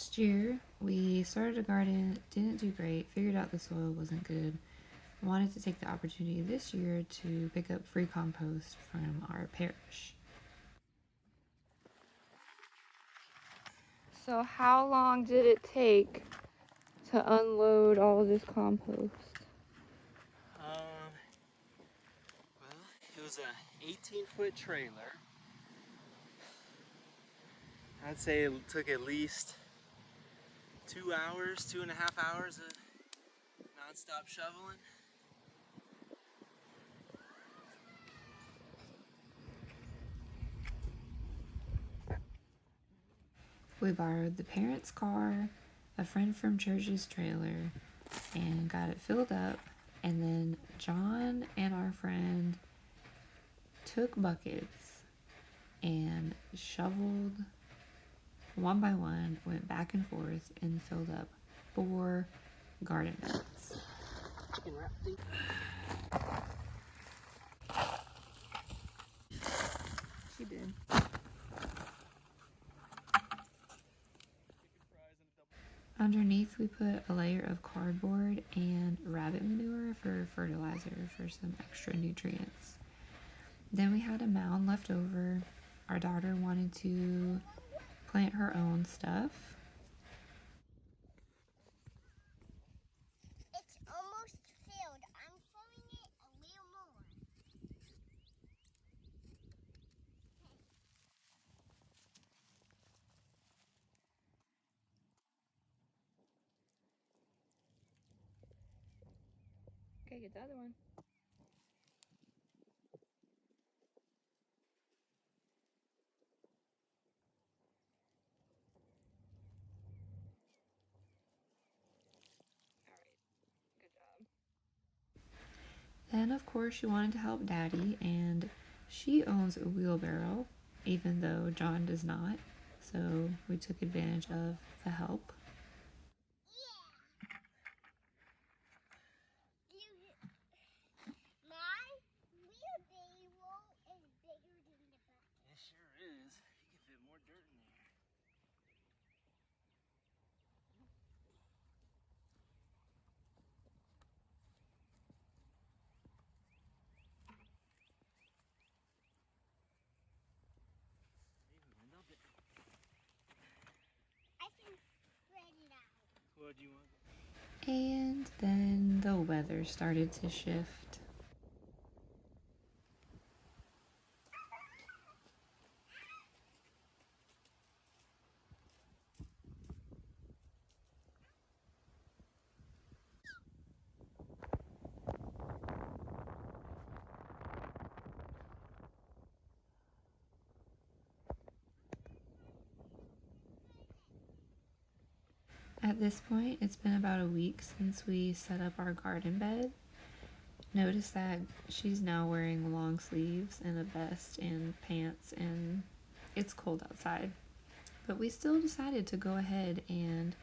Last year, we started a garden, didn't do great, figured out the soil wasn't good. Wanted to take the opportunity this year to pick up free compost from our parish. So how long did it take to unload all of this compost? Well, it was a 18-foot trailer. I'd say it took at least 2 hours, 2.5 hours of non-stop shoveling. We borrowed the parents' car, a friend from church's trailer, and got it filled up. And then John and our friend took buckets and shoveled one by one, went back and forth, and filled up 4 garden beds. Chicken wrap thing. She did. Underneath, we put a layer of cardboard and rabbit manure for fertilizer for some extra nutrients. Then we had a mound left over. Our daughter wanted to plant her own stuff. It's almost filled. I'm filling it a little more. Okay, get the other one. All right, good job. Then, of course, she wanted to help Daddy, and she owns a wheelbarrow, even though John does not. So we took advantage of the help. My wheelbarrow is bigger than the bucket. It sure is. You can fit more dirt in there. I can spread it out. What do you want? And then the weather started to shift. At this point, it's been about a week since we set up our garden bed. Notice that she's now wearing long sleeves and a vest and pants, and it's cold outside. But we still decided to go ahead and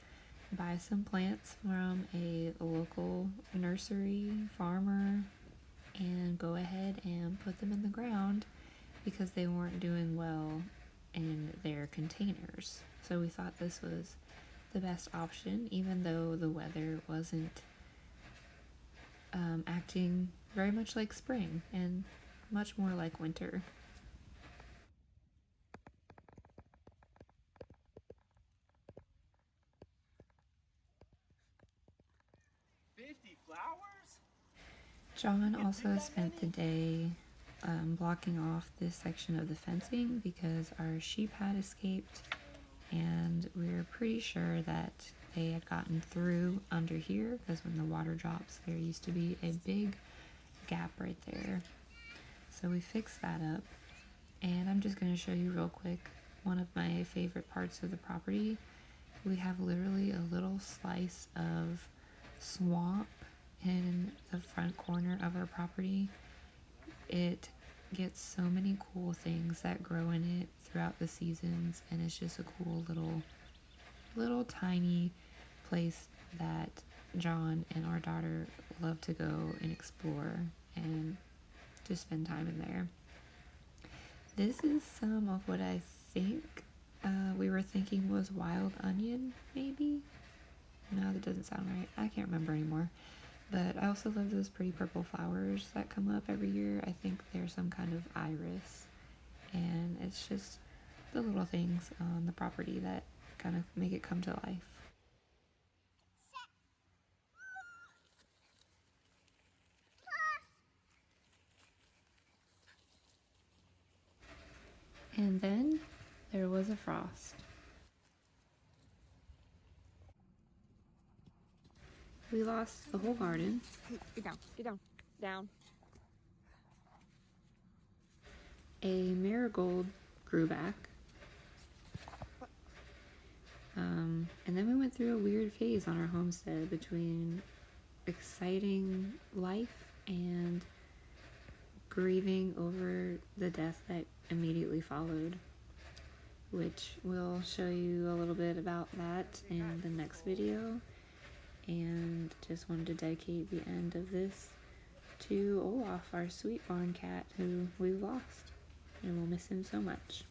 buy some plants from a local nursery farmer and go ahead and put them in the ground because they weren't doing well in their containers. So we thought this was the best option, even though the weather wasn't acting very much like spring and much more like winter. $50? John also spent the day blocking off this section of the fencing because our sheep had escaped, and we were pretty sure that they had gotten through under here because when the water drops, there used to be a big gap right there. So we fixed that up, and I'm just going to show you real quick one of my favorite parts of the property. We have literally a little slice of swamp in the front corner of our property. It gets so many cool things that grow in it throughout the seasons, and it's just a cool little tiny place that John and our daughter love to go and explore and just spend time in there. This is some of what I think we were thinking was wild onion, maybe? No, that doesn't sound right. I can't remember anymore. But I also love those pretty purple flowers that come up every year. I think they're some kind of iris. And it's just the little things on the property that kind of make it come to life. And then there was a frost. We lost the whole garden. Get down, get down, down. A marigold grew back. And then we went through a weird phase on our homestead between exciting life and grieving over the death that immediately followed, which we'll show you a little bit about that in the next video. And just wanted to dedicate the end of this to Olaf, our sweet barn cat who we've lost, and we'll miss him so much.